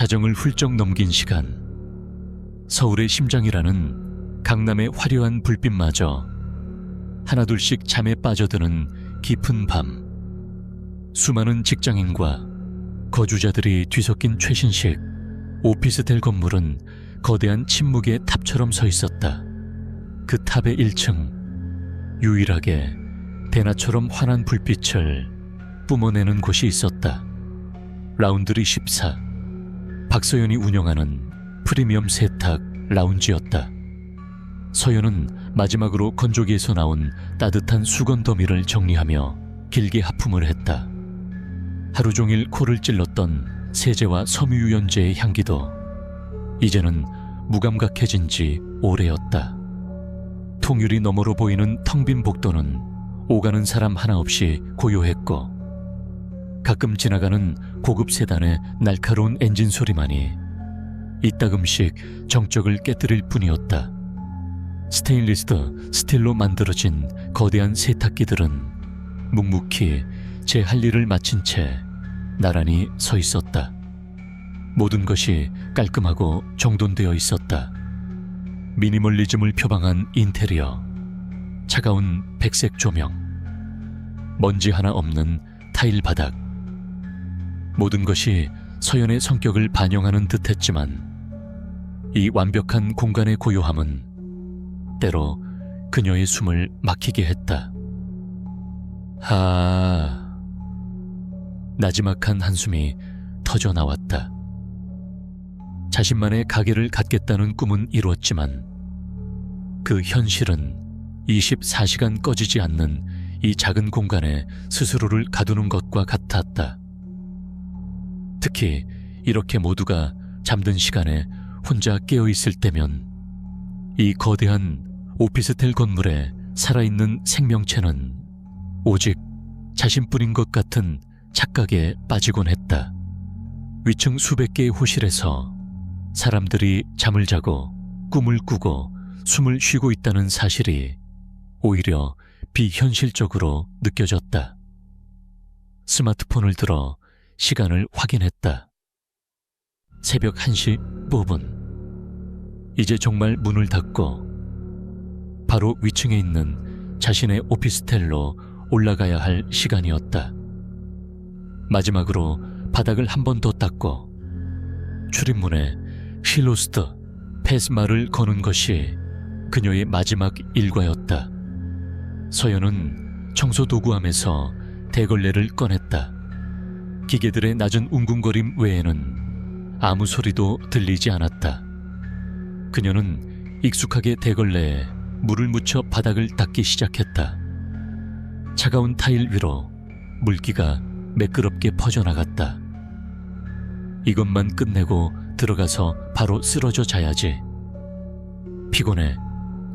자정을 훌쩍 넘긴 시간, 서울의 심장이라는 강남의 화려한 불빛마저 하나둘씩 잠에 빠져드는 깊은 밤, 수많은 직장인과 거주자들이 뒤섞인 최신식 오피스텔 건물은 거대한 침묵의 탑처럼 서 있었다. 그 탑의 1층, 유일하게 대나처럼 환한 불빛을 뿜어내는 곳이 있었다. 라운드리 14, 박서연이 운영하는 프리미엄 세탁 라운지였다. 서연은 마지막으로 건조기에서 나온 따뜻한 수건 더미를 정리하며 길게 하품을 했다. 하루 종일 코를 찔렀던 세제와 섬유유연제의 향기도 이제는 무감각해진 지 오래였다. 통유리 너머로 보이는 텅 빈 복도는 오가는 사람 하나 없이 고요했고, 가끔 지나가는 고급 세단의 날카로운 엔진 소리만이 이따금씩 정적을 깨뜨릴 뿐이었다. 스테인리스 스틸로 만들어진 거대한 세탁기들은 묵묵히 제 할 일을 마친 채 나란히 서 있었다. 모든 것이 깔끔하고 정돈되어 있었다. 미니멀리즘을 표방한 인테리어, 차가운 백색 조명, 먼지 하나 없는 타일 바닥. 모든 것이 서연의 성격을 반영하는 듯했지만 이 완벽한 공간의 고요함은 때로 그녀의 숨을 막히게 했다. 나지막한 한숨이 터져 나왔다. 자신만의 가게를 갖겠다는 꿈은 이루었지만 그 현실은 24시간 꺼지지 않는 이 작은 공간에 스스로를 가두는 것과 같았다. 특히 이렇게 모두가 잠든 시간에 혼자 깨어있을 때면 이 거대한 오피스텔 건물에 살아있는 생명체는 오직 자신뿐인 것 같은 착각에 빠지곤 했다. 위층 수백 개의 호실에서 사람들이 잠을 자고 꿈을 꾸고 숨을 쉬고 있다는 사실이 오히려 비현실적으로 느껴졌다. 스마트폰을 들어 시간을 확인했다. 새벽 1시 5분. 이제 정말 문을 닫고 바로 위층에 있는 자신의 오피스텔로 올라가야 할 시간이었다. 마지막으로 바닥을 한 번 더 닦고 출입문에 실로스트 패스말을 거는 것이 그녀의 마지막 일과였다. 서연은 청소도구함에서 대걸레를 꺼냈다. 기계들의 낮은 웅궁거림 외에는 아무 소리도 들리지 않았다. 그녀는 익숙하게 대걸레에 물을 묻혀 바닥을 닦기 시작했다. 차가운 타일 위로 물기가 매끄럽게 퍼져나갔다. 이것만 끝내고 들어가서 바로 쓰러져 자야지. 피곤해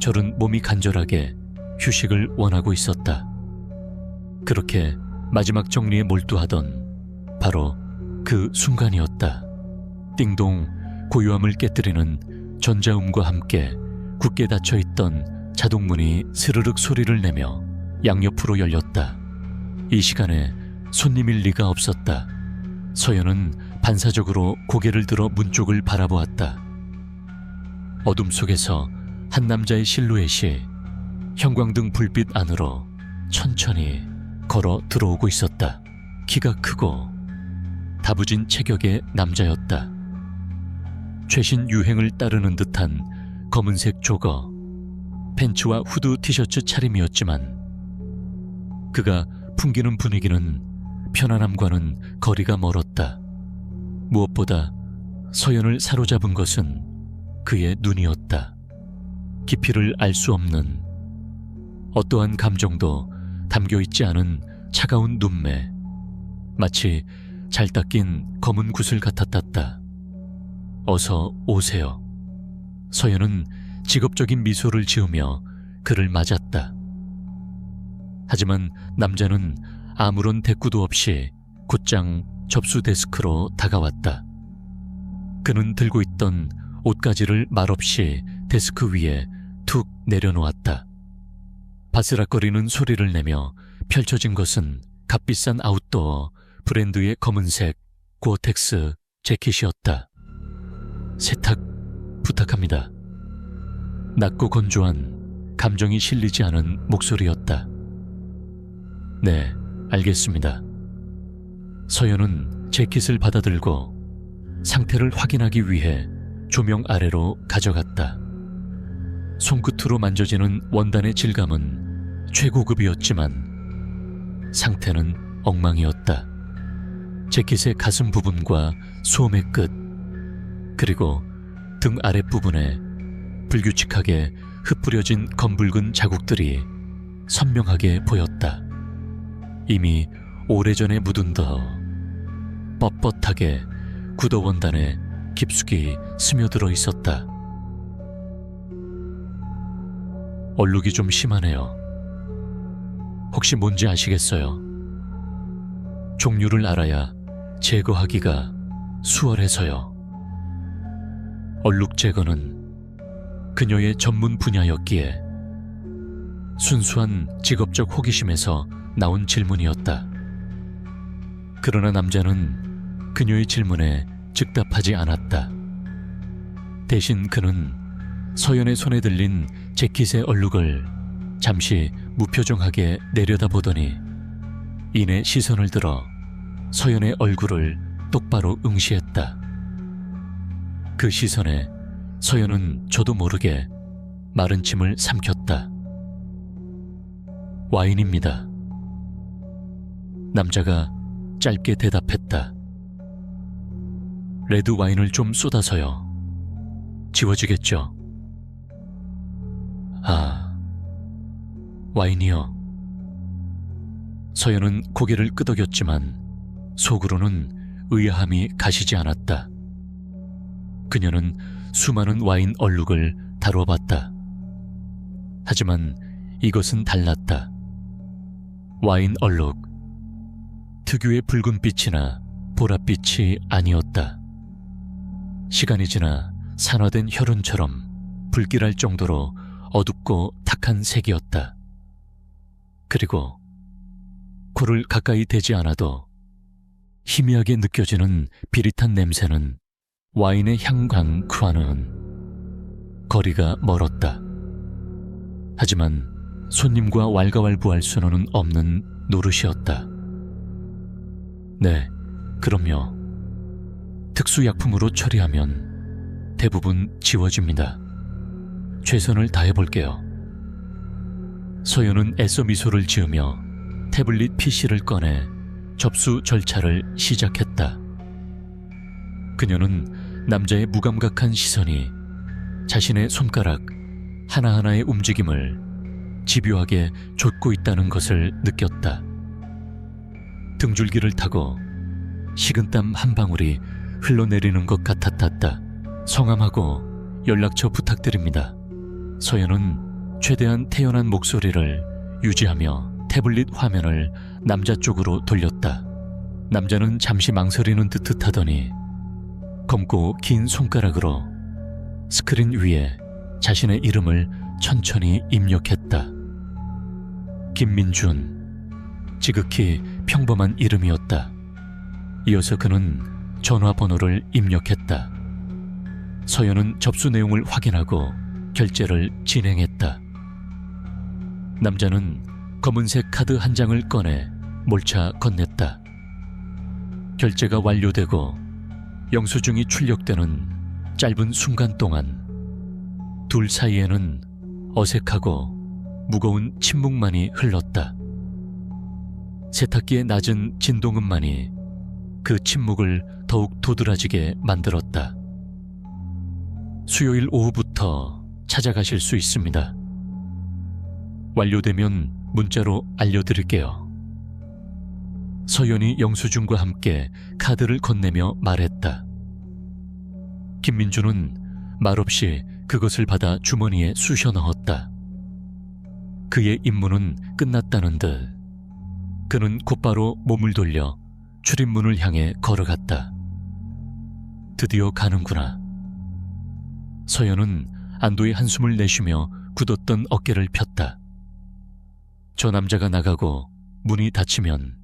절은 몸이 간절하게 휴식을 원하고 있었다. 그렇게 마지막 정리에 몰두하던 바로 그 순간이었다. 띵동. 고요함을 깨뜨리는 전자음과 함께 굳게 닫혀있던 자동문이 스르륵 소리를 내며 양옆으로 열렸다. 이 시간에 손님일 리가 없었다. 서연은 반사적으로 고개를 들어 문 쪽을 바라보았다. 어둠 속에서 한 남자의 실루엣이 형광등 불빛 안으로 천천히 걸어 들어오고 있었다. 키가 크고 다부진 체격의 남자였다. 최신 유행을 따르는 듯한 검은색 조거, 팬츠와 후드 티셔츠 차림이었지만 그가 풍기는 분위기는 편안함과는 거리가 멀었다. 무엇보다 서연을 사로잡은 것은 그의 눈이었다. 깊이를 알 수 없는 어떠한 감정도 담겨있지 않은 차가운 눈매, 마치 잘 닦인 검은 구슬 같았다. 어서 오세요. 서연은 직업적인 미소를 지으며 그를 맞았다. 하지만 남자는 아무런 대꾸도 없이 곧장 접수 데스크로 다가왔다. 그는 들고 있던 옷가지를 말없이 데스크 위에 툭 내려놓았다. 바스락거리는 소리를 내며 펼쳐진 것은 값비싼 아웃도어 브랜드의 검은색 고어텍스 재킷이었다. 세탁 부탁합니다. 낮고 건조한 감정이 실리지 않은 목소리였다. 네, 알겠습니다. 서연은 재킷을 받아들고 상태를 확인하기 위해 조명 아래로 가져갔다. 손끝으로 만져지는 원단의 질감은 최고급이었지만 상태는 엉망이었다. 재킷의 가슴 부분과 소매 끝, 그리고 등 아랫부분에 불규칙하게 흩뿌려진 검붉은 자국들이 선명하게 보였다. 이미 오래전에 묻은 더 뻣뻣하게 구더 원단에 깊숙이 스며들어 있었다. 얼룩이 좀 심하네요. 혹시 뭔지 아시겠어요? 종류를 알아야 제거하기가 수월해서요. 얼룩 제거는 그녀의 전문 분야였기에 순수한 직업적 호기심에서 나온 질문이었다. 그러나 남자는 그녀의 질문에 즉답하지 않았다. 대신 그는 서연의 손에 들린 재킷의 얼룩을 잠시 무표정하게 내려다보더니 이내 시선을 들어 서연의 얼굴을 똑바로 응시했다. 그 시선에 서연은 저도 모르게 마른 침을 삼켰다. 와인입니다. 남자가 짧게 대답했다. 레드 와인을 좀 쏟아서요. 지워지겠죠? 아, 와인이요. 서연은 고개를 끄덕였지만 속으로는 의아함이 가시지 않았다. 그녀는 수많은 와인 얼룩을 다뤄봤다. 하지만 이것은 달랐다. 와인 얼룩, 특유의 붉은빛이나 보랏빛이 아니었다. 시간이 지나 산화된 혈흔처럼 불길할 정도로 어둡고 탁한 색이었다. 그리고 코를 가까이 대지 않아도 희미하게 느껴지는 비릿한 냄새는 와인의 향과는 거리가 멀었다. 하지만 손님과 왈가왈부할 수는 없는 노릇이었다. 네, 그럼요. 특수약품으로 처리하면 대부분 지워집니다. 최선을 다해볼게요. 서연은 애써 미소를 지으며 태블릿 PC를 꺼내 접수 절차를 시작했다. 그녀는 남자의 무감각한 시선이 자신의 손가락 하나하나의 움직임을 집요하게 좇고 있다는 것을 느꼈다. 등줄기를 타고 식은땀 한 방울이 흘러내리는 것 같았다. 성함하고 연락처 부탁드립니다. 서연은 최대한 태연한 목소리를 유지하며 태블릿 화면을 남자 쪽으로 돌렸다. 남자는 잠시 망설이는 듯 하더니 검고 긴 손가락으로 스크린 위에 자신의 이름을 천천히 입력했다. 김민준, 지극히 평범한 이름이었다. 이어서 그는 전화번호를 입력했다. 서연은 접수 내용을 확인하고 결제를 진행했다. 남자는 검은색 카드 한 장을 꺼내 몰차 건넸다. 결제가 완료되고 영수증이 출력되는 짧은 순간 동안 둘 사이에는 어색하고 무거운 침묵만이 흘렀다. 세탁기의 낮은 진동음만이 그 침묵을 더욱 도드라지게 만들었다. 수요일 오후부터 찾아가실 수 있습니다. 완료되면 문자로 알려드릴게요. 서연이 영수증과 함께 카드를 건네며 말했다. 김민주는 말없이 그것을 받아 주머니에 쑤셔 넣었다. 그의 임무는 끝났다는 듯 그는 곧바로 몸을 돌려 출입문을 향해 걸어갔다. 드디어 가는구나. 서연은 안도의 한숨을 내쉬며 굳었던 어깨를 폈다. 저 남자가 나가고 문이 닫히면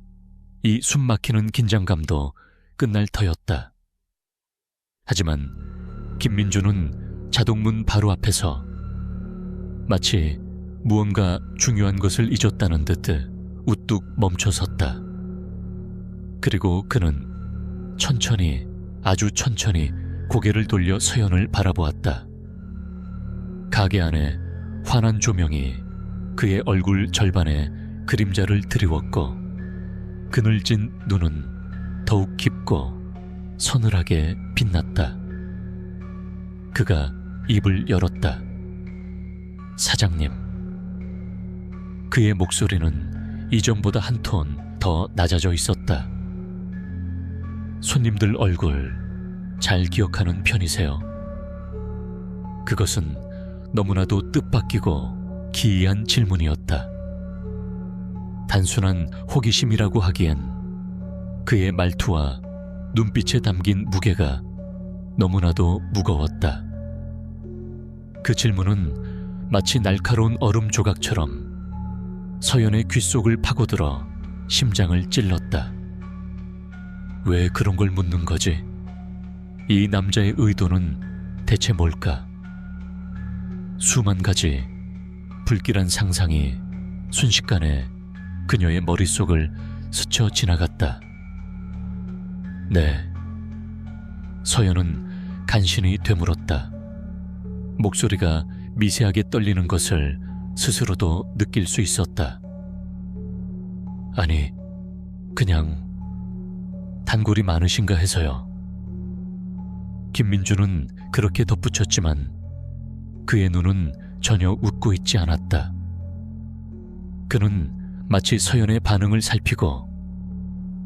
이 숨막히는 긴장감도 끝날 터였다. 하지만 김민주는 자동문 바로 앞에서 마치 무언가 중요한 것을 잊었다는 듯 우뚝 멈춰섰다. 그리고 그는 천천히, 아주 천천히 고개를 돌려 서연을 바라보았다. 가게 안에 환한 조명이 그의 얼굴 절반에 그림자를 드리웠고 그늘진 눈은 더욱 깊고 서늘하게 빛났다. 그가 입을 열었다. 사장님. 그의 목소리는 이전보다 한 톤 더 낮아져 있었다. 손님들 얼굴 잘 기억하는 편이세요? 그것은 너무나도 뜻밖이고 기이한 질문이었다. 단순한 호기심이라고 하기엔 그의 말투와 눈빛에 담긴 무게가 너무나도 무거웠다. 그 질문은 마치 날카로운 얼음 조각처럼 서연의 귓속을 파고들어 심장을 찔렀다. 왜 그런 걸 묻는 거지? 이 남자의 의도는 대체 뭘까? 수만 가지 불길한 상상이 순식간에 그녀의 머릿속을 스쳐 지나갔다. 네. 서연은 간신히 되물었다. 목소리가 미세하게 떨리는 것을 스스로도 느낄 수 있었다. 아니, 그냥 단골이 많으신가 해서요. 김민주는 그렇게 덧붙였지만 그의 눈은 전혀 웃고 있지 않았다. 그는 마치 서연의 반응을 살피고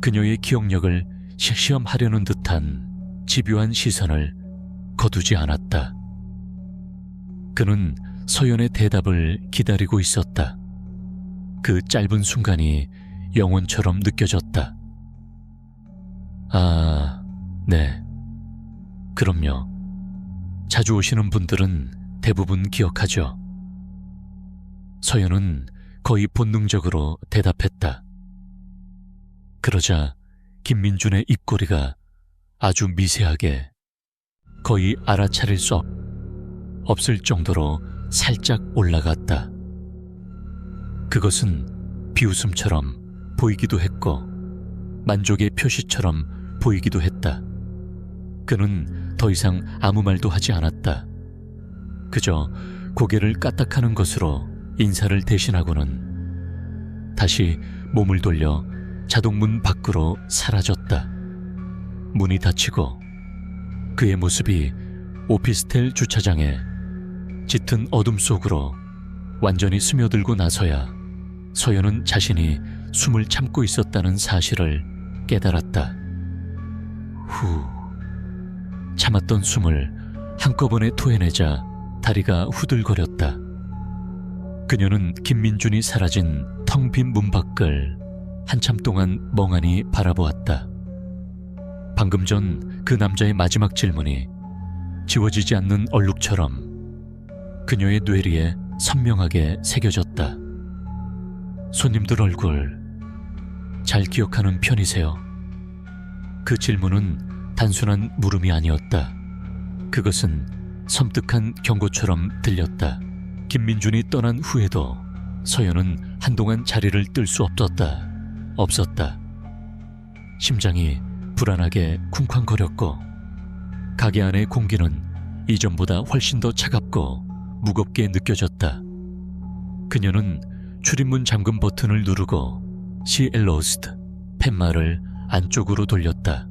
그녀의 기억력을 시험하려는 듯한 집요한 시선을 거두지 않았다. 그는 서연의 대답을 기다리고 있었다. 그 짧은 순간이 영혼처럼 느껴졌다. 아, 네. 그럼요. 자주 오시는 분들은 대부분 기억하죠. 서연은 거의 본능적으로 대답했다. 그러자 김민준의 입꼬리가 아주 미세하게, 거의 알아차릴 수 없을 정도로 살짝 올라갔다. 그것은 비웃음처럼 보이기도 했고 만족의 표시처럼 보이기도 했다. 그는 더 이상 아무 말도 하지 않았다. 그저 고개를 까딱하는 것으로 인사를 대신하고는 다시 몸을 돌려 자동문 밖으로 사라졌다. 문이 닫히고 그의 모습이 오피스텔 주차장에 짙은 어둠 속으로 완전히 스며들고 나서야 서연은 자신이 숨을 참고 있었다는 사실을 깨달았다. 후, 참았던 숨을 한꺼번에 토해내자 다리가 후들거렸다. 그녀는 김민준이 사라진 텅 빈 문 밖을 한참 동안 멍하니 바라보았다. 방금 전 그 남자의 마지막 질문이 지워지지 않는 얼룩처럼 그녀의 뇌리에 선명하게 새겨졌다. 손님들 얼굴 잘 기억하는 편이세요? 그 질문은 단순한 물음이 아니었다. 그것은 섬뜩한 경고처럼 들렸다. 김민준이 떠난 후에도 서연은 한동안 자리를 뜰 수 없었다. 심장이 불안하게 쿵쾅거렸고 가게 안의 공기는 이전보다 훨씬 더 차갑고 무겁게 느껴졌다. 그녀는 출입문 잠금 버튼을 누르고 She Lost 팻말을 안쪽으로 돌렸다.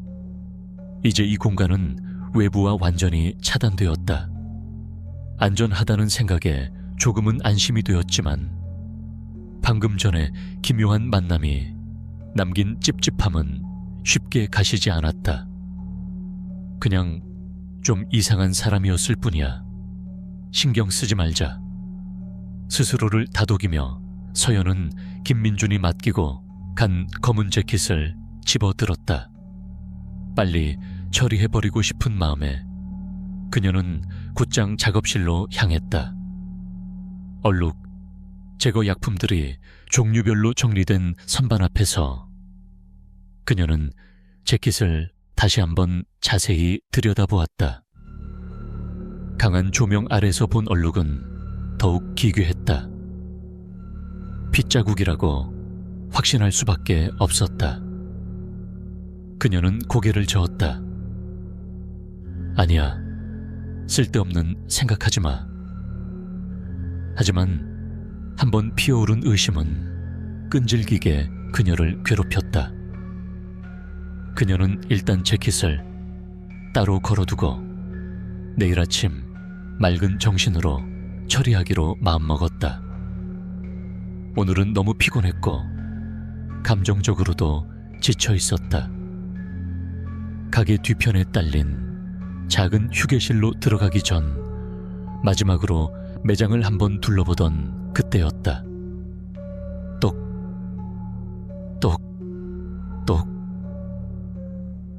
이제 이 공간은 외부와 완전히 차단되었다. 안전하다는 생각에 조금은 안심이 되었지만 방금 전에 기묘한 만남이 남긴 찝찝함은 쉽게 가시지 않았다. 그냥 좀 이상한 사람이었을 뿐이야. 신경 쓰지 말자. 스스로를 다독이며 서연은 김민준이 맡기고 간 검은 재킷을 집어들었다. 빨리 처리해버리고 싶은 마음에 그녀는 곧장 작업실로 향했다. 얼룩 제거 약품들이 종류별로 정리된 선반 앞에서 그녀는 재킷을 다시 한번 자세히 들여다보았다. 강한 조명 아래서 본 얼룩은 더욱 기괴했다. 핏자국이라고 확신할 수밖에 없었다. 그녀는 고개를 저었다. 아니야, 쓸데없는 생각하지 마. 하지만 한번 피어오른 의심은 끈질기게 그녀를 괴롭혔다. 그녀는 일단 재킷을 따로 걸어두고 내일 아침 맑은 정신으로 처리하기로 마음먹었다. 오늘은 너무 피곤했고 감정적으로도 지쳐 있었다. 가게 뒤편에 딸린 작은 휴게실로 들어가기 전 마지막으로 매장을 한번 둘러보던 그때였다. 똑, 똑, 똑.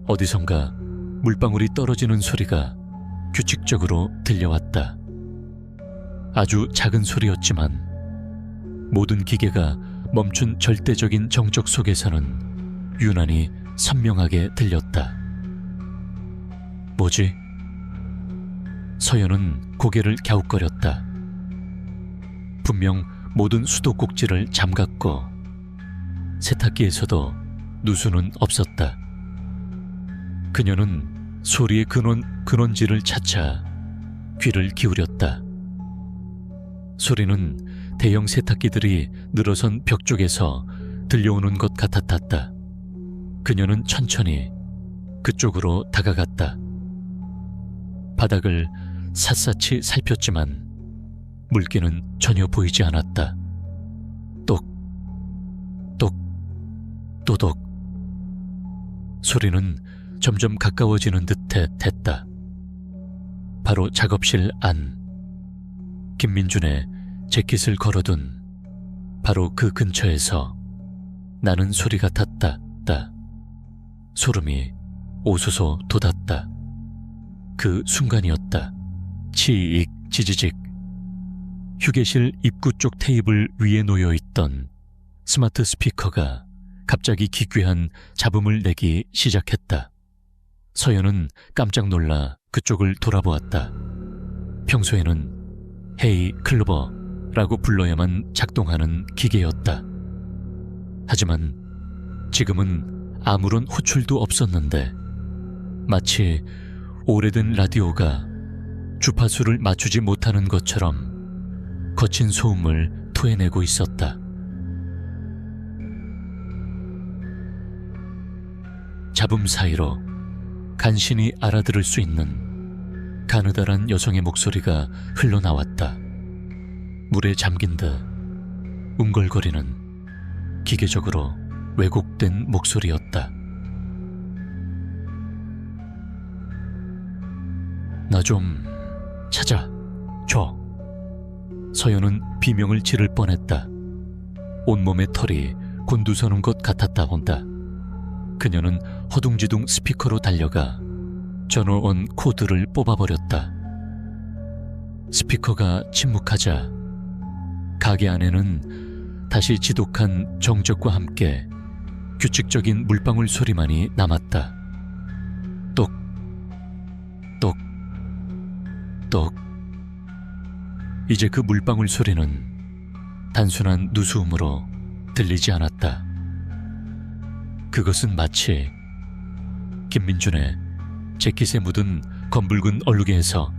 어디선가 물방울이 떨어지는 소리가 규칙적으로 들려왔다. 아주 작은 소리였지만 모든 기계가 멈춘 절대적인 정적 속에서는 유난히 선명하게 들렸다. 뭐지? 서연은 고개를 갸웃거렸다. 분명 모든 수도꼭지를 잠갔고 세탁기에서도 누수는 없었다. 그녀는 소리의 근원지를 차차 귀를 기울였다. 소리는 대형 세탁기들이 늘어선 벽 쪽에서 들려오는 것 같았다. 그녀는 천천히 그쪽으로 다가갔다. 바닥을 샅샅이 살폈지만 물기는 전혀 보이지 않았다. 똑, 똑, 또독. 소리는 점점 가까워지는 듯해 됐다. 바로 작업실 안. 김민준의 재킷을 걸어둔 바로 그 근처에서 나는 소리 같았다. 소름이 오소소 돋았다. 그 순간이었다. 치익 지지직. 휴게실 입구 쪽 테이블 위에 놓여있던 스마트 스피커가 갑자기 기괴한 잡음을 내기 시작했다. 서연은 깜짝 놀라 그쪽을 돌아보았다. 평소에는 헤이 클로버라고 불러야만 작동하는 기계였다. 하지만 지금은 아무런 호출도 없었는데 마치 오래된 라디오가 주파수를 맞추지 못하는 것처럼 거친 소음을 토해내고 있었다. 잡음 사이로 간신히 알아들을 수 있는 가느다란 여성의 목소리가 흘러나왔다. 물에 잠긴 듯 웅걸거리는 기계적으로 왜곡된 목소리였다. 나 좀 찾아줘. 서연은 비명을 지를 뻔했다. 온몸의 털이 곤두서는 것 같았다 본다. 그녀는 허둥지둥 스피커로 달려가 전원원 코드를 뽑아버렸다. 스피커가 침묵하자 가게 안에는 다시 지독한 정적과 함께 규칙적인 물방울 소리만이 남았다. 똑, 똑, 똑. 이제 그 물방울 소리는 단순한 누수음으로 들리지 않았다. 그것은 마치 김민준의 재킷에 묻은 검붉은 얼룩에서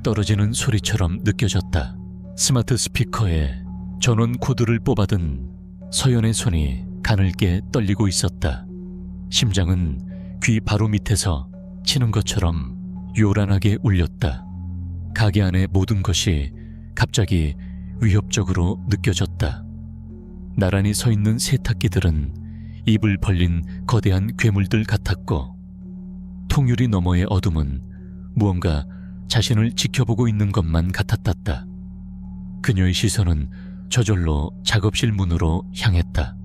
떨어지는 소리처럼 느껴졌다. 스마트 스피커에 전원 코드를 뽑아든 서연의 손이 가늘게 떨리고 있었다. 심장은 귀 바로 밑에서 치는 것처럼 요란하게 울렸다. 가게 안의 모든 것이 갑자기 위협적으로 느껴졌다. 나란히 서 있는 세탁기들은 입을 벌린 거대한 괴물들 같았고 통유리 너머의 어둠은 무언가 자신을 지켜보고 있는 것만 같았다. 그녀의 시선은 저절로 작업실 문으로 향했다.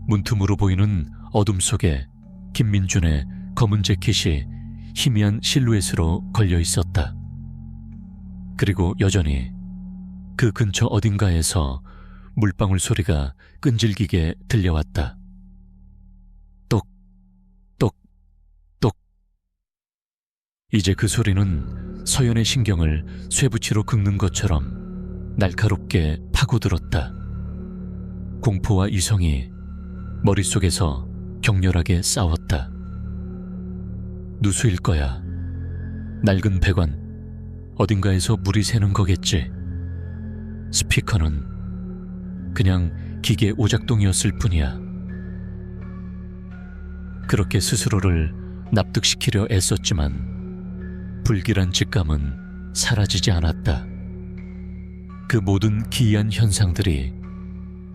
문틈으로 보이는 어둠 속에 김민준의 검은 재킷이 희미한 실루엣으로 걸려 있었다. 그리고 여전히 그 근처 어딘가에서 물방울 소리가 끈질기게 들려왔다. 똑, 똑, 똑. 이제 그 소리는 서연의 신경을 쇠붙이로 긁는 것처럼 날카롭게 파고들었다. 공포와 이성이 머릿속에서 격렬하게 싸웠다. 누수일 거야. 낡은 배관, 어딘가에서 물이 새는 거겠지. 스피커는 그냥 기계 오작동이었을 뿐이야. 그렇게 스스로를 납득시키려 애썼지만 불길한 직감은 사라지지 않았다. 그 모든 기이한 현상들이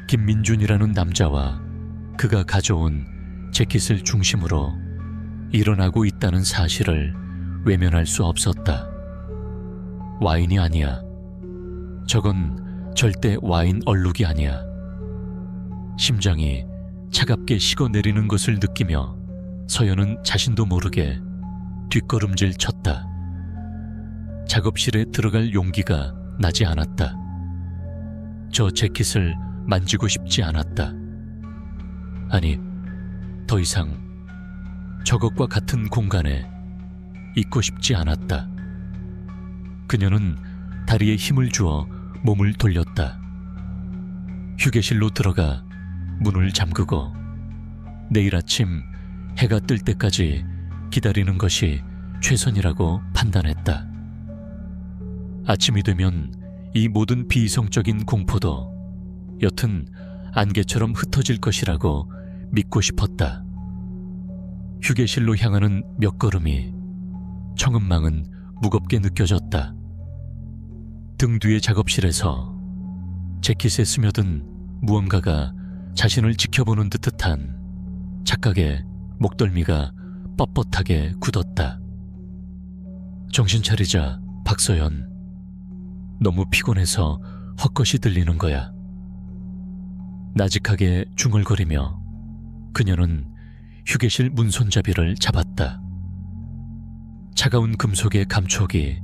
김민준이라는 남자와 그가 가져온 재킷을 중심으로 일어나고 있다는 사실을 외면할 수 없었다. 와인이 아니야. 저건 절대 와인 얼룩이 아니야. 심장이 차갑게 식어내리는 것을 느끼며 서연은 자신도 모르게 뒷걸음질 쳤다. 작업실에 들어갈 용기가 나지 않았다. 저 재킷을 만지고 싶지 않았다. 아니, 더 이상 저것과 같은 공간에 있고 싶지 않았다. 그녀는 다리에 힘을 주어 몸을 돌렸다. 휴게실로 들어가 문을 잠그고 내일 아침 해가 뜰 때까지 기다리는 것이 최선이라고 판단했다. 아침이 되면 이 모든 비이성적인 공포도 여튼 안개처럼 흩어질 것이라고 믿고 싶었다. 휴게실로 향하는 몇 걸음이 청음망은 무겁게 느껴졌다. 등 뒤의 작업실에서 재킷에 스며든 무언가가 자신을 지켜보는 듯한 착각의 목덜미가 뻣뻣하게 굳었다. 정신 차리자, 박서연. 너무 피곤해서 헛것이 들리는 거야. 나직하게 중얼거리며 그녀는 휴게실 문 손잡이를 잡았다. 차가운 금속의 감촉이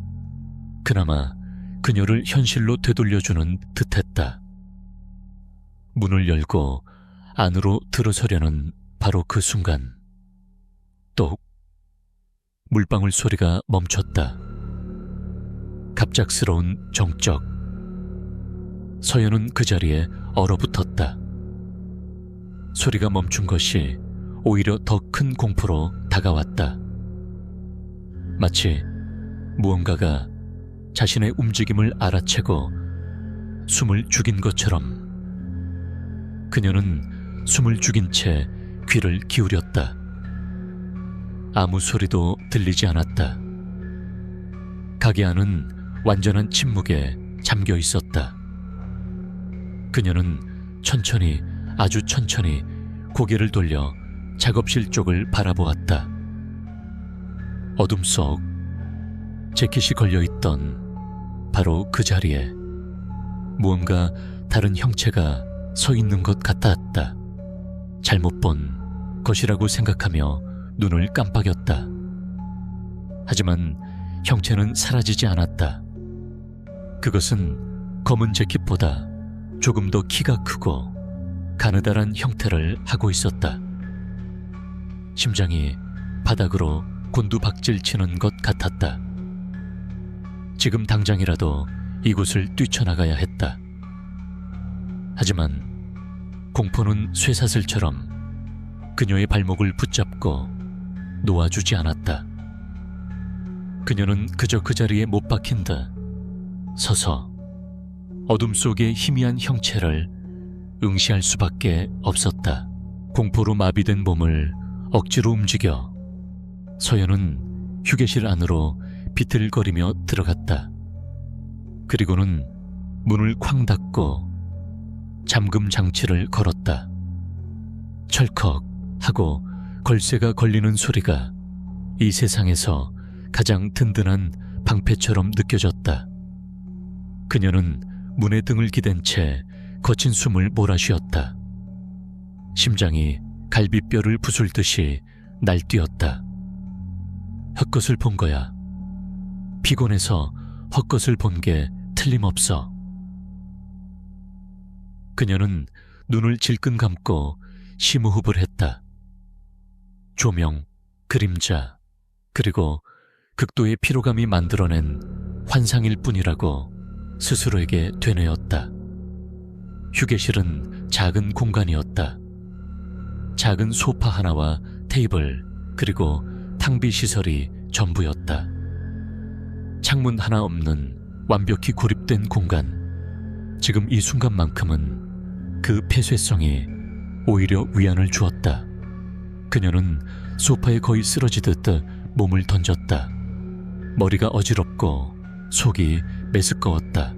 그나마 그녀를 현실로 되돌려주는 듯했다. 문을 열고 안으로 들어서려는 바로 그 순간 똑! 물방울 소리가 멈췄다. 갑작스러운 정적. 서연은 그 자리에 얼어붙었다. 소리가 멈춘 것이 오히려 더 큰 공포로 다가왔다. 마치 무언가가 자신의 움직임을 알아채고 숨을 죽인 것처럼 그녀는 숨을 죽인 채 귀를 기울였다. 아무 소리도 들리지 않았다. 가게 안은 완전한 침묵에 잠겨 있었다. 그녀는 천천히, 아주 천천히 고개를 돌려 작업실 쪽을 바라보았다. 어둠 속 재킷이 걸려있던 바로 그 자리에 무언가 다른 형체가 서 있는 것 같았다. 잘못 본 것이라고 생각하며 눈을 깜빡였다. 하지만 형체는 사라지지 않았다. 그것은 검은 재킷보다 조금 더 키가 크고 가느다란 형태를 하고 있었다. 심장이 바닥으로 곤두박질 치는 것 같았다. 지금 당장이라도 이곳을 뛰쳐나가야 했다. 하지만 공포는 쇠사슬처럼 그녀의 발목을 붙잡고 놓아주지 않았다. 그녀는 그저 그 자리에 못 박힌 듯 서서 어둠 속의 희미한 형체를 응시할 수밖에 없었다. 공포로 마비된 몸을 억지로 움직여 서연은 휴게실 안으로 비틀거리며 들어갔다. 그리고는 문을 쾅 닫고 잠금 장치를 걸었다. 철컥 하고 걸쇠가 걸리는 소리가 이 세상에서 가장 든든한 방패처럼 느껴졌다. 그녀는 문에 등을 기댄 채 거친 숨을 몰아쉬었다. 심장이 갈비뼈를 부술듯이 날뛰었다. 헛것을 본 거야. 피곤해서 헛것을 본 게 틀림없어. 그녀는 눈을 질끈 감고 심호흡을 했다. 조명, 그림자, 그리고 극도의 피로감이 만들어낸 환상일 뿐이라고 스스로에게 되뇌었다. 휴게실은 작은 공간이었다. 작은 소파 하나와 테이블, 그리고 탕비 시설이 전부였다. 창문 하나 없는 완벽히 고립된 공간. 지금 이 순간만큼은 그 폐쇄성이 오히려 위안을 주었다. 그녀는 소파에 거의 쓰러지듯 몸을 던졌다. 머리가 어지럽고 속이 메스꺼웠다.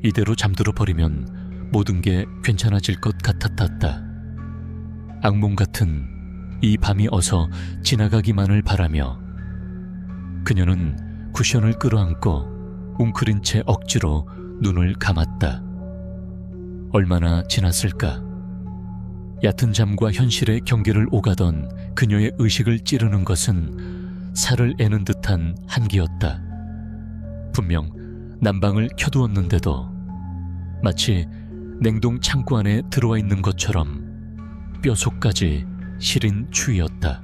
이대로 잠들어 버리면 모든 게 괜찮아질 것 같았다. 악몽 같은 이 밤이 어서 지나가기만을 바라며 그녀는 쿠션을 끌어안고 웅크린 채 억지로 눈을 감았다. 얼마나 지났을까? 얕은 잠과 현실의 경계를 오가던 그녀의 의식을 찌르는 것은 살을 애는 듯한 한기였다. 분명 난방을 켜두었는데도 마치 냉동 창고 안에 들어와 있는 것처럼 뼈속까지 시린 추위였다.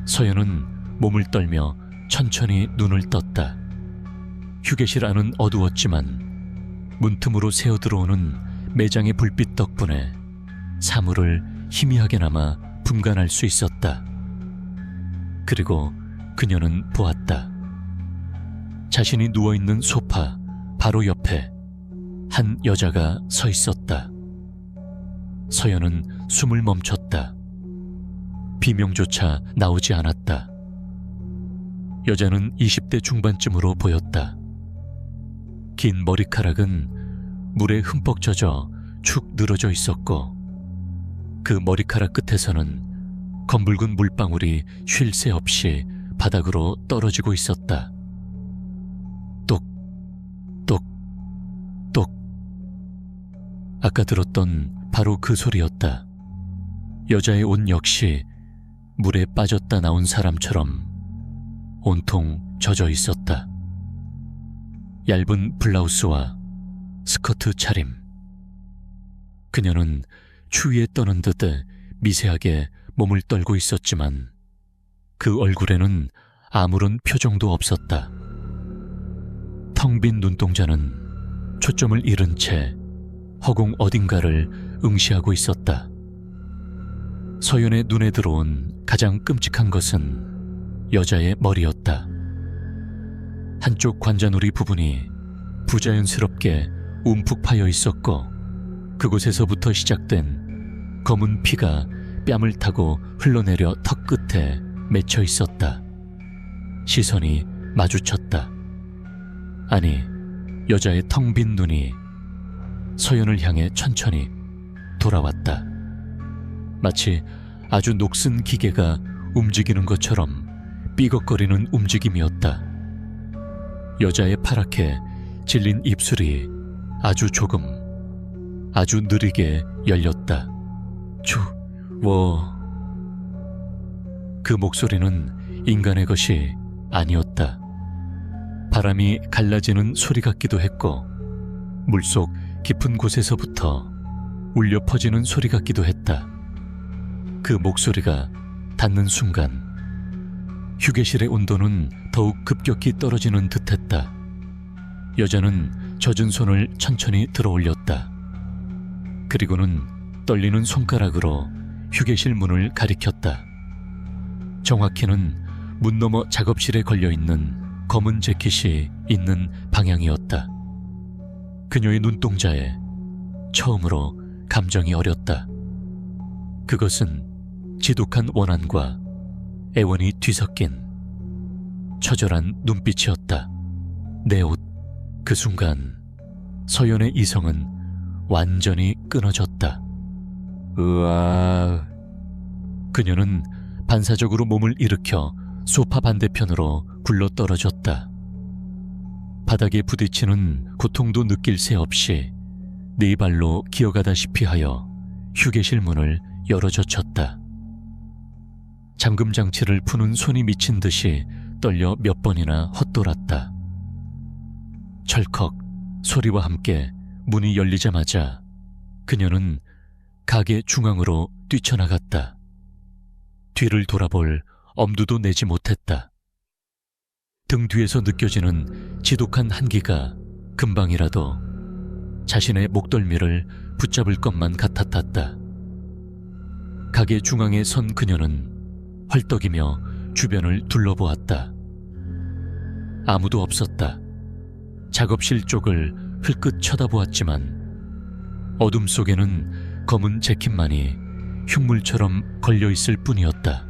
서연은 몸을 떨며 천천히 눈을 떴다. 휴게실 안은 어두웠지만 문틈으로 새어들어오는 매장의 불빛 덕분에 사물을 희미하게나마 분간할 수 있었다. 그리고 그녀는 보았다. 자신이 누워있는 소파 바로 옆에 한 여자가 서 있었다. 서연은 숨을 멈췄다. 비명조차 나오지 않았다. 여자는 20대 중반쯤으로 보였다. 긴 머리카락은 물에 흠뻑 젖어 축 늘어져 있었고 그 머리카락 끝에서는 검붉은 물방울이 쉴 새 없이 바닥으로 떨어지고 있었다. 똑, 똑, 똑. 아까 들었던 바로 그 소리였다. 여자의 옷 역시 물에 빠졌다 나온 사람처럼 온통 젖어 있었다. 얇은 블라우스와 스커트 차림. 그녀는 추위에 떠는 듯 미세하게 몸을 떨고 있었지만 그 얼굴에는 아무런 표정도 없었다. 텅 빈 눈동자는 초점을 잃은 채 허공 어딘가를 응시하고 있었다. 서연의 눈에 들어온 가장 끔찍한 것은 여자의 머리였다. 한쪽 관자놀이 부분이 부자연스럽게 움푹 파여 있었고 그곳에서부터 시작된 검은 피가 뺨을 타고 흘러내려 턱 끝에 맺혀 있었다. 시선이 마주쳤다. 아니, 여자의 텅 빈 눈이 서연을 향해 천천히 돌아왔다. 마치 아주 녹슨 기계가 움직이는 것처럼 삐걱거리는 움직임이었다. 여자의 파랗게 질린 입술이 아주 조금, 아주 느리게 열렸다. 그 목소리는 인간의 것이 아니었다. 바람이 갈라지는 소리 같기도 했고 물속 깊은 곳에서부터 울려 퍼지는 소리 같기도 했다. 그 목소리가 닿는 순간 휴게실의 온도는 더욱 급격히 떨어지는 듯했다. 여자는 젖은 손을 천천히 들어 올렸다. 그리고는 떨리는 손가락으로 휴게실 문을 가리켰다. 정확히는 문 너머 작업실에 걸려있는 검은 재킷이 있는 방향이었다. 그녀의 눈동자에 처음으로 감정이 어렸다. 그것은 지독한 원한과 애원이 뒤섞인 처절한 눈빛이었다. 내 옷. 그 순간 서연의 이성은 완전히 끊어졌다. 으아. 그녀는 반사적으로 몸을 일으켜 소파 반대편으로 굴러떨어졌다. 바닥에 부딪히는 고통도 느낄 새 없이 네 발로 기어가다시피 하여 휴게실 문을 열어젖혔다. 잠금 장치를 푸는 손이 미친 듯이 떨려 몇 번이나 헛돌았다. 철컥 소리와 함께 문이 열리자마자 그녀는 가게 중앙으로 뛰쳐나갔다. 뒤를 돌아볼 엄두도 내지 못했다. 등 뒤에서 느껴지는 지독한 한기가 금방이라도 자신의 목덜미를 붙잡을 것만 같았다. 가게 중앙에 선 그녀는 헐떡이며 주변을 둘러보았다. 아무도 없었다. 작업실 쪽을 흘끗 쳐다보았지만 어둠 속에는 검은 재킷만이 흉물처럼 걸려있을 뿐이었다.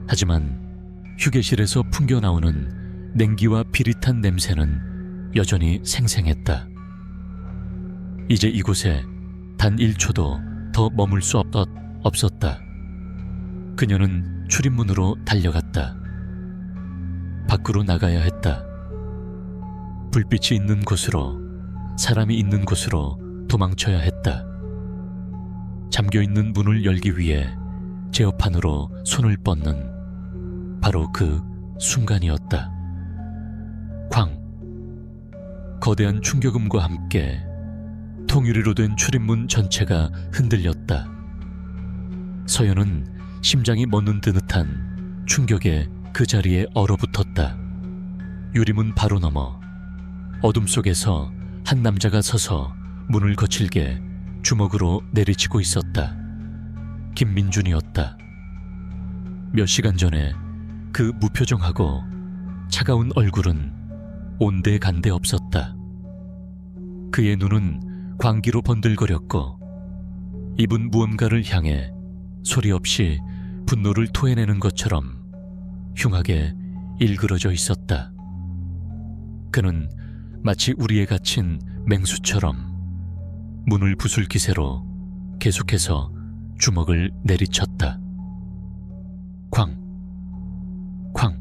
하지만 휴게실에서 풍겨나오는 냉기와 비릿한 냄새는 여전히 생생했다. 이제 이곳에 단 1초도 더 머물 수 없었다. 그녀는 출입문으로 달려갔다. 밖으로 나가야 했다. 불빛이 있는 곳으로, 사람이 있는 곳으로 도망쳐야 했다. 잠겨있는 문을 열기 위해 제어판으로 손을 뻗는 바로 그 순간이었다. 쾅! 거대한 충격음과 함께 통유리로 된 출입문 전체가 흔들렸다. 서연은 심장이 멎는 듯한 충격에 그 자리에 얼어붙었다. 유리문 바로 너머 어둠 속에서 한 남자가 서서 문을 거칠게 주먹으로 내리치고 있었다. 김민준이었다. 몇 시간 전에 그 무표정하고 차가운 얼굴은 온데간데 없었다. 그의 눈은 광기로 번들거렸고 입은 무언가를 향해 소리 없이 분노를 토해내는 것처럼 흉하게 일그러져 있었다. 그는 마치 우리에 갇힌 맹수처럼 문을 부술 기세로 계속해서 주먹을 내리쳤다. 쾅! 쾅!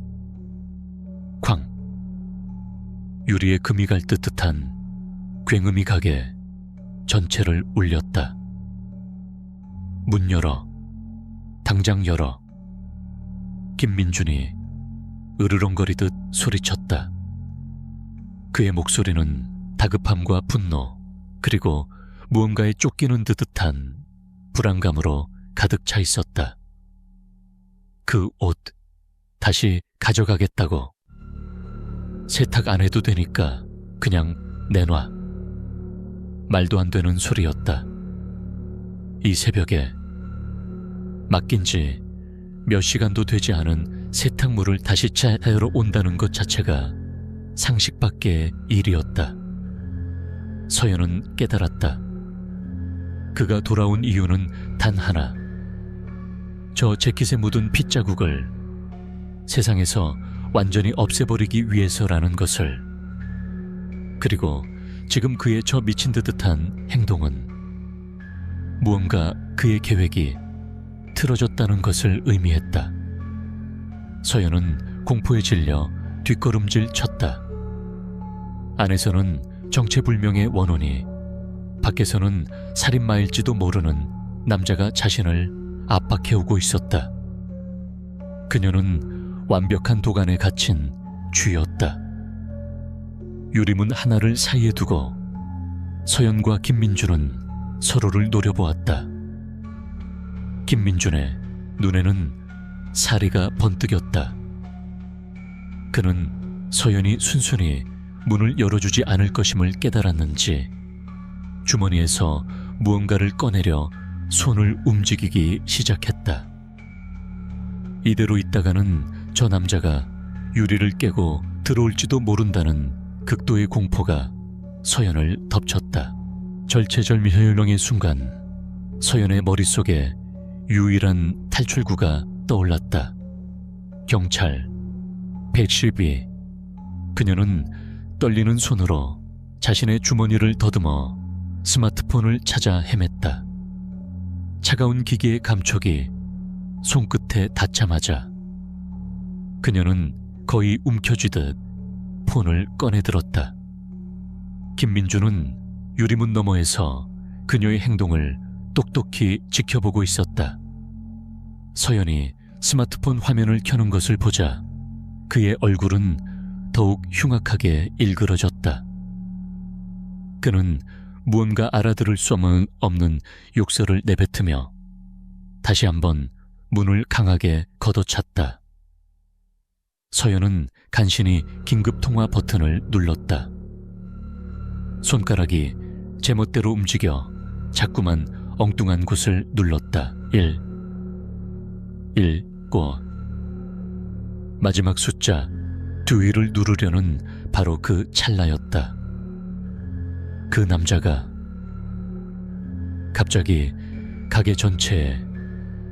쾅! 유리에 금이 갈 듯한 굉음이 가게 전체를 울렸다. 문 열어. 당장 열어. 김민준이 으르렁거리듯 소리쳤다. 그의 목소리는 다급함과 분노, 그리고 무언가에 쫓기는 듯한 불안감으로 가득 차 있었다. 그 옷 다시 가져가겠다고. 세탁 안 해도 되니까 그냥 내놔. 말도 안 되는 소리였다. 이 새벽에 맡긴 지 몇 시간도 되지 않은 세탁물을 다시 차하러 온다는 것 자체가 상식 밖의 일이었다. 서연은 깨달았다. 그가 돌아온 이유는 단 하나. 저 재킷에 묻은 핏자국을 세상에서 완전히 없애버리기 위해서라는 것을. 그리고 지금 그의 저 미친 듯한 행동은 무언가 그의 계획이 틀어졌다는 것을 의미했다. 서연은 공포에 질려 뒷걸음질 쳤다. 안에서는 정체불명의 원혼이, 밖에서는 살인마일지도 모르는 남자가 자신을 압박해오고 있었다. 그녀는 완벽한 도간에 갇힌 쥐였다. 유리문 하나를 사이에 두고 서연과 김민준은 서로를 노려보았다. 김민준의 눈에는 사리가 번뜩였다. 그는 서연이 순순히 문을 열어주지 않을 것임을 깨달았는지 주머니에서 무언가를 꺼내려 손을 움직이기 시작했다. 이대로 있다가는 저 남자가 유리를 깨고 들어올지도 모른다는 극도의 공포가 서연을 덮쳤다. 절체절명의 순간 서연의 머릿속에 유일한 탈출구가 떠올랐다. 경찰, 112. 그녀는 떨리는 손으로 자신의 주머니를 더듬어 스마트폰을 찾아 헤맸다. 차가운 기계의 감촉이 손끝에 닿자마자 그녀는 거의 움켜쥐듯 폰을 꺼내들었다. 김민준은 유리문 너머에서 그녀의 행동을 똑똑히 지켜보고 있었다. 서연이 스마트폰 화면을 켜는 것을 보자 그의 얼굴은 더욱 흉악하게 일그러졌다. 그는 무언가 알아들을 수 없는 욕설을 내뱉으며 다시 한번 문을 강하게 걷어찼다. 서연은 간신히 긴급 통화 버튼을 눌렀다. 손가락이 제멋대로 움직여 자꾸만 엉뚱한 곳을 눌렀다. 19. 마지막 숫자 2위를 누르려는 바로 그 찰나였다. 그 남자가 갑자기 가게 전체에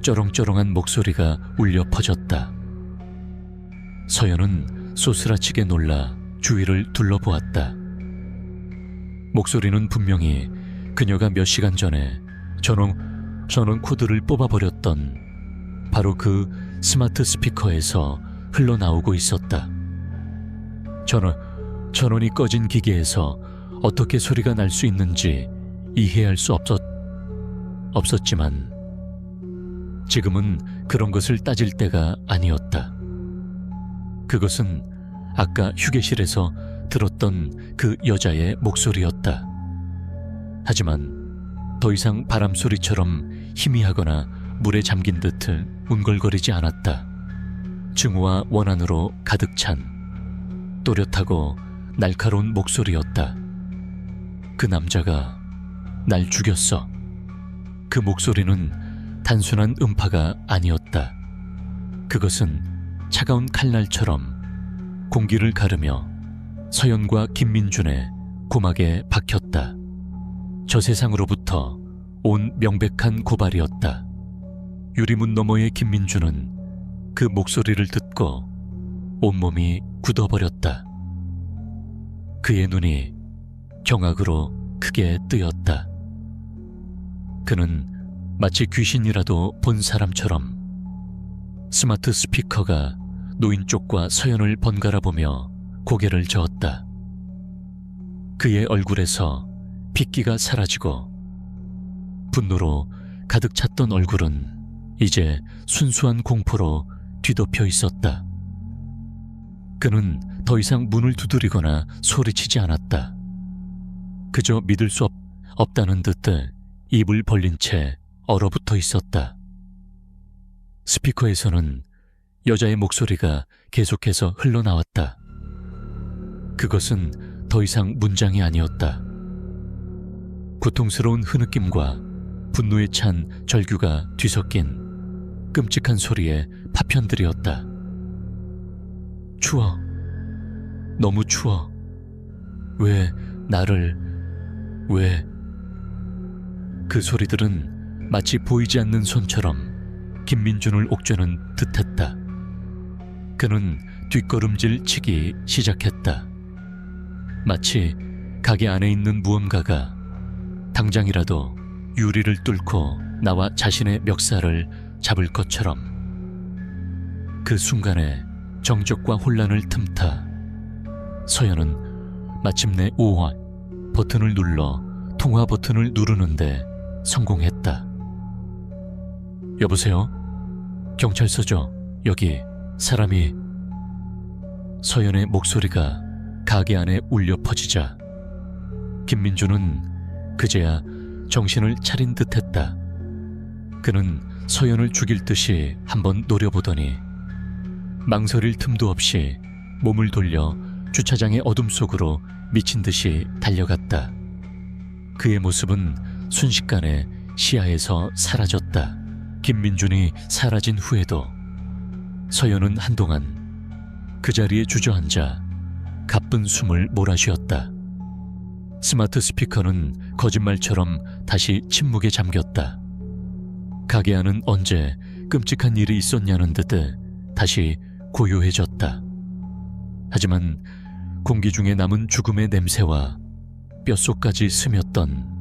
쩌렁쩌렁한 목소리가 울려 퍼졌다. 서연은 소스라치게 놀라 주위를 둘러보았다. 목소리는 분명히 그녀가 몇 시간 전에 전원 코드를 뽑아버렸던 바로 그 스마트 스피커에서 흘러나오고 있었다. 전원이 꺼진 기계에서 어떻게 소리가 날 수 있는지 이해할 수 없었지만 지금은 그런 것을 따질 때가 아니었다. 그것은 아까 휴게실에서 들었던 그 여자의 목소리였다. 하지만 더 이상 바람 소리처럼 희미하거나 물에 잠긴 듯 운걸거리지 않았다. 증오와 원한으로 가득 찬 또렷하고 날카로운 목소리였다. 그 남자가 날 죽였어. 그 목소리는 단순한 음파가 아니었다. 그것은 차가운 칼날처럼 공기를 가르며 서연과 김민준의 고막에 박혔다. 저 세상으로부터 온 명백한 고발이었다. 유리문 너머의 김민준은 그 목소리를 듣고 온몸이 굳어버렸다. 그의 눈이 경악으로 크게 뜨였다. 그는 마치 귀신이라도 본 사람처럼 스마트 스피커가 노인 쪽과 서연을 번갈아 보며 고개를 저었다. 그의 얼굴에서 핏기가 사라지고 분노로 가득 찼던 얼굴은 이제 순수한 공포로 뒤덮여 있었다. 그는 더 이상 문을 두드리거나 소리치지 않았다. 그저 믿을 수 없다는 듯 입을 벌린 채 얼어붙어 있었다. 스피커에서는 여자의 목소리가 계속해서 흘러나왔다. 그것은 더 이상 문장이 아니었다. 고통스러운 흐느낌과 분노에 찬 절규가 뒤섞인 끔찍한 소리의 파편들이었다. 추워. 너무 추워. 왜 그 소리들은 마치 보이지 않는 손처럼 김민준을 옥죄는 듯했다. 그는 뒷걸음질 치기 시작했다. 마치 가게 안에 있는 무언가가 당장이라도 유리를 뚫고 나와 자신의 멱살을 잡을 것처럼. 그 순간에 정적과 혼란을 틈타 서연은 마침내 버튼을 눌러 통화 버튼을 누르는데 성공했다. 여보세요? 경찰서죠? 여기 사람이... 서연의 목소리가 가게 안에 울려 퍼지자 김민준은 그제야 정신을 차린 듯했다. 그는 서연을 죽일 듯이 한번 노려보더니 망설일 틈도 없이 몸을 돌려 주차장의 어둠 속으로 미친 듯이 달려갔다. 그의 모습은 순식간에 시야에서 사라졌다. 김민준이 사라진 후에도 서연은 한동안 그 자리에 주저앉아 가쁜 숨을 몰아쉬었다. 스마트 스피커는 거짓말처럼 다시 침묵에 잠겼다. 가게 안은 언제 끔찍한 일이 있었냐는 듯 다시 고요해졌다. 하지만 공기 중에 남은 죽음의 냄새와 뼛속까지 스며던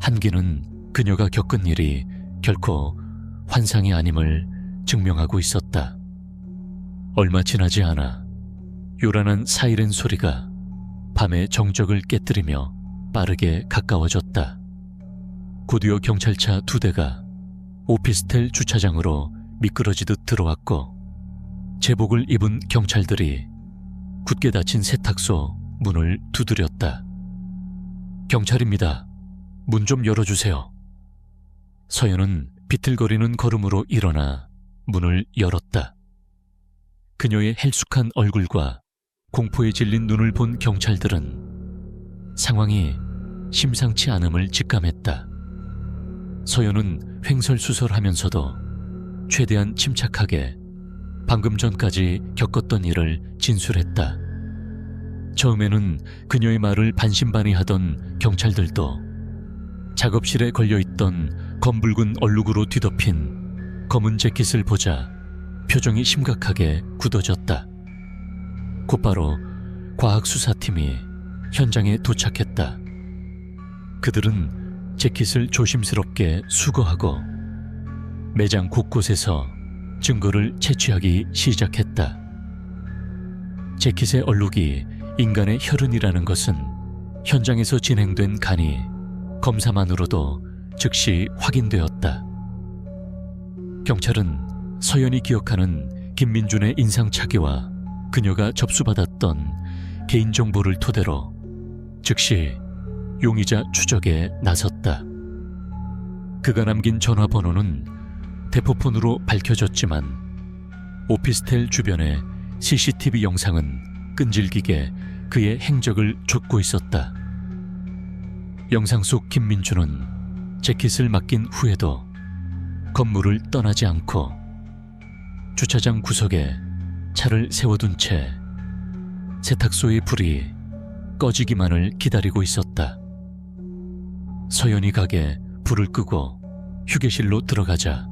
한기는 그녀가 겪은 일이 결코 환상이 아님을 증명하고 있었다. 얼마 지나지 않아 요란한 사이렌 소리가 밤의 정적을 깨뜨리며 빠르게 가까워졌다. 곧이어 경찰차 2대가 오피스텔 주차장으로 미끄러지듯 들어왔고 제복을 입은 경찰들이 굳게 닫힌 세탁소 문을 두드렸다. 경찰입니다. 문 좀 열어주세요. 서연은 비틀거리는 걸음으로 일어나 문을 열었다. 그녀의 헬쑥한 얼굴과 공포에 질린 눈을 본 경찰들은 상황이 심상치 않음을 직감했다. 서연은 횡설수설하면서도 최대한 침착하게 방금 전까지 겪었던 일을 진술했다. 처음에는 그녀의 말을 반신반의하던 경찰들도 작업실에 걸려있던 검붉은 얼룩으로 뒤덮인 검은 재킷을 보자 표정이 심각하게 굳어졌다. 곧바로 과학수사팀이 현장에 도착했다. 그들은 재킷을 조심스럽게 수거하고 매장 곳곳에서 증거를 채취하기 시작했다. 재킷의 얼룩이 인간의 혈흔이라는 것은 현장에서 진행된 간이 검사만으로도 즉시 확인되었다. 경찰은 서연이 기억하는 김민준의 인상착의와 그녀가 접수받았던 개인정보를 토대로 즉시 용의자 추적에 나섰다. 그가 남긴 전화번호는 대포폰으로 밝혀졌지만 오피스텔 주변의 CCTV 영상은 끈질기게 그의 행적을 쫓고 있었다. 영상 속 김민준은 재킷을 맡긴 후에도 건물을 떠나지 않고 주차장 구석에 차를 세워둔 채 세탁소의 불이 꺼지기만을 기다리고 있었다. 서연이 가게 불을 끄고 휴게실로 들어가자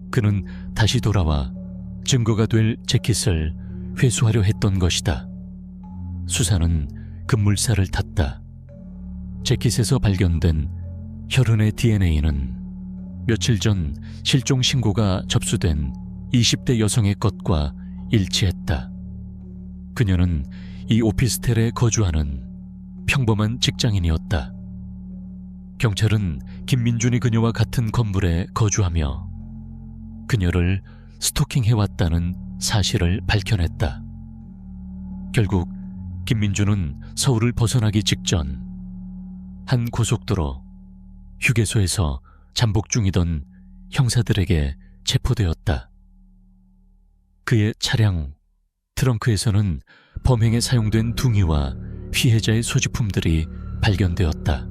그는 다시 돌아와 증거가 될 재킷을 회수하려 했던 것이다. 수사는 급물살을 탔다. 재킷에서 발견된 혈흔의 DNA는 며칠 전 실종 신고가 접수된 20대 여성의 것과 일치했다. 그녀는 이 오피스텔에 거주하는 평범한 직장인이었다. 경찰은 김민준이 그녀와 같은 건물에 거주하며 그녀를 스토킹해왔다는 사실을 밝혀냈다. 결국 김민준은 서울을 벗어나기 직전 한 고속도로 휴게소에서 잠복 중이던 형사들에게 체포되었다. 그의 차량 트렁크에서는 범행에 사용된 둥이와 피해자의 소지품들이 발견되었다.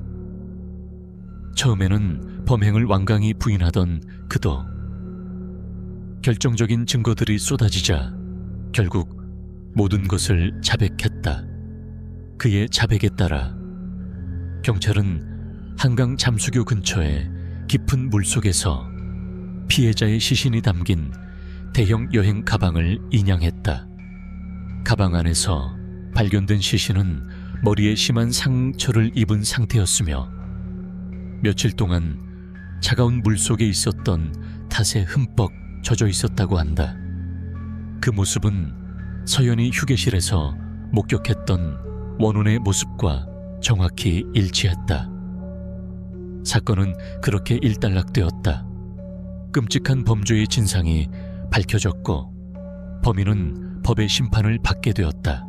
처음에는 범행을 완강히 부인하던 그도 결정적인 증거들이 쏟아지자 결국 모든 것을 자백했다. 그의 자백에 따라 경찰은 한강 잠수교 근처의 깊은 물속에서 피해자의 시신이 담긴 대형 여행 가방을 인양했다. 가방 안에서 발견된 시신은 머리에 심한 상처를 입은 상태였으며 며칠 동안 차가운 물속에 있었던 탓에 흠뻑 젖어 있었다고 한다. 그 모습은 서연이 휴게실에서 목격했던 원혼의 모습과 정확히 일치했다. 사건은 그렇게 일단락되었다. 끔찍한 범죄의 진상이 밝혀졌고 범인은 법의 심판을 받게 되었다.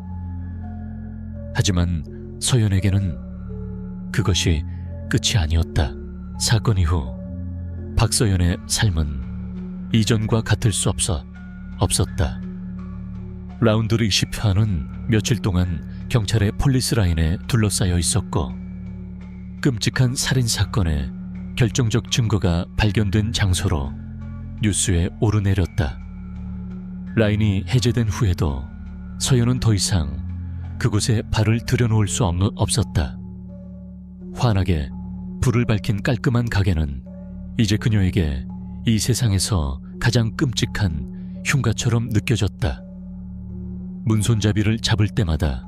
하지만 서연에게는 그것이 끝이 아니었다. 사건 이후 박서연의 삶은 이전과 같을 수 없었다. 라운드리 20화는 며칠 동안 경찰의 폴리스 라인에 둘러싸여 있었고 끔찍한 살인사건의 결정적 증거가 발견된 장소로 뉴스에 오르내렸다. 라인이 해제된 후에도 서연은 더 이상 그곳에 발을 들여놓을 수 없었다. 환하게 불을 밝힌 깔끔한 가게는 이제 그녀에게 이 세상에서 가장 끔찍한 흉가처럼 느껴졌다. 문손잡이를 잡을 때마다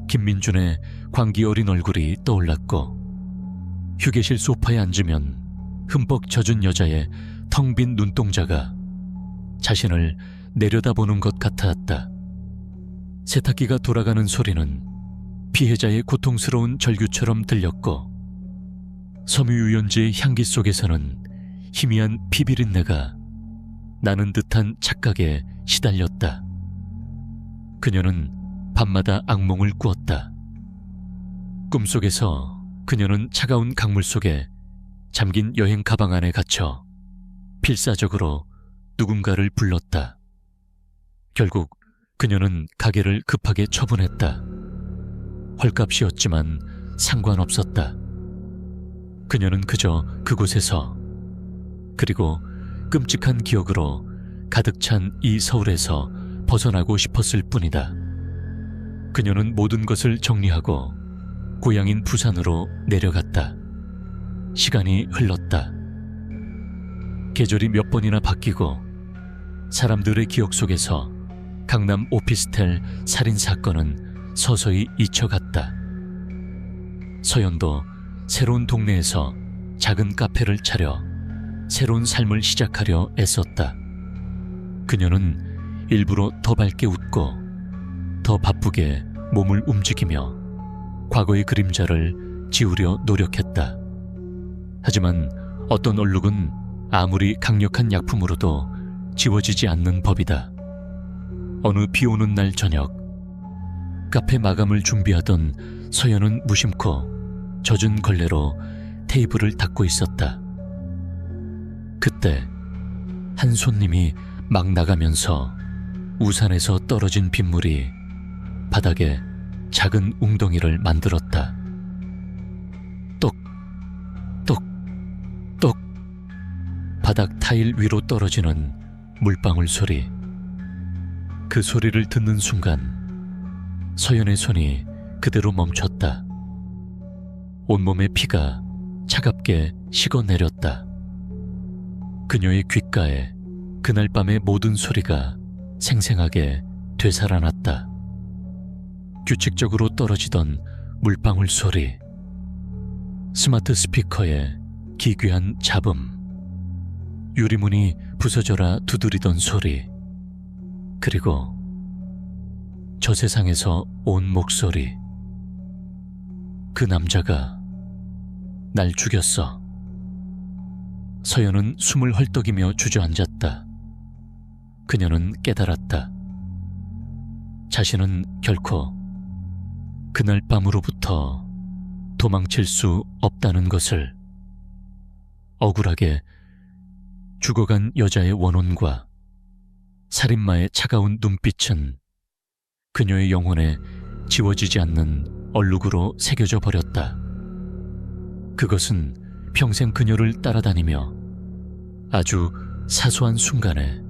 김민준의 광기 어린 얼굴이 떠올랐고 휴게실 소파에 앉으면 흠뻑 젖은 여자의 텅 빈 눈동자가 자신을 내려다보는 것 같았다. 세탁기가 돌아가는 소리는 피해자의 고통스러운 절규처럼 들렸고 섬유유연제의 향기 속에서는 희미한 피비린내가 나는 듯한 착각에 시달렸다. 그녀는 밤마다 악몽을 꾸었다. 꿈속에서 그녀는 차가운 강물 속에 잠긴 여행 가방 안에 갇혀 필사적으로 누군가를 불렀다. 결국 그녀는 가게를 급하게 처분했다. 헐값이었지만 상관없었다. 그녀는 그저 그곳에서, 그리고 끔찍한 기억으로 가득 찬 이 서울에서 벗어나고 싶었을 뿐이다. 그녀는 모든 것을 정리하고 고향인 부산으로 내려갔다. 시간이 흘렀다. 계절이 몇 번이나 바뀌고 사람들의 기억 속에서 강남 오피스텔 살인 사건은 서서히 잊혀갔다. 서연도 새로운 동네에서 작은 카페를 차려 새로운 삶을 시작하려 애썼다. 그녀는 일부러 더 밝게 웃고 더 바쁘게 몸을 움직이며 과거의 그림자를 지우려 노력했다. 하지만 어떤 얼룩은 아무리 강력한 약품으로도 지워지지 않는 법이다. 어느 비 오는 날 저녁, 카페 마감을 준비하던 서연은 무심코 젖은 걸레로 테이블을 닦고 있었다. 그때 한 손님이 막 나가면서 우산에서 떨어진 빗물이 바닥에 작은 웅덩이를 만들었다. 똑, 똑, 똑. 바닥 타일 위로 떨어지는 물방울 소리. 그 소리를 듣는 순간 서연의 손이 그대로 멈췄다. 온몸의 피가 차갑게 식어내렸다. 그녀의 귓가에 그날 밤의 모든 소리가 생생하게 되살아났다. 규칙적으로 떨어지던 물방울 소리, 스마트 스피커의 기괴한 잡음, 유리문이 부서져라 두드리던 소리, 그리고 저 세상에서 온 목소리. 그 남자가 날 죽였어. 서연은 숨을 헐떡이며 주저앉았다. 그녀는 깨달았다. 자신은 결코 그날 밤으로부터 도망칠 수 없다는 것을. 억울하게 죽어간 여자의 원혼과 살인마의 차가운 눈빛은 그녀의 영혼에 지워지지 않는 얼룩으로 새겨져 버렸다. 그것은 평생 그녀를 따라다니며 아주 사소한 순간에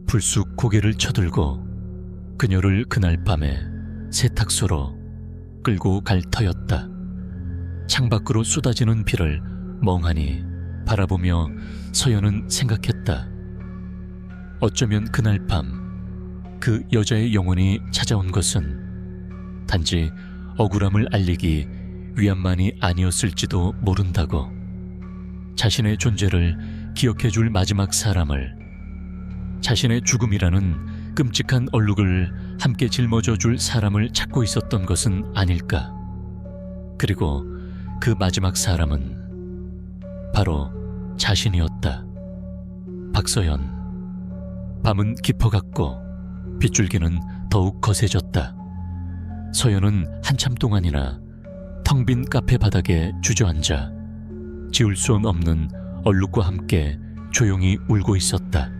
불쑥 고개를 쳐들고 그녀를 그날 밤에 세탁소로 끌고 갈 터였다. 창밖으로 쏟아지는 비를 멍하니 바라보며 서연은 생각했다. 어쩌면 그날 밤 그 여자의 영혼이 찾아온 것은 단지 억울함을 알리기 위함만이 아니었을지도 모른다고. 자신의 존재를 기억해줄 마지막 사람을, 자신의 죽음이라는 끔찍한 얼룩을 함께 짊어져 줄 사람을 찾고 있었던 것은 아닐까. 그리고 그 마지막 사람은 바로 자신이었다. 박서연. 밤은 깊어갔고 빗줄기는 더욱 거세졌다. 서연은 한참 동안이나 텅 빈 카페 바닥에 주저앉아 지울 수 없는 얼룩과 함께 조용히 울고 있었다.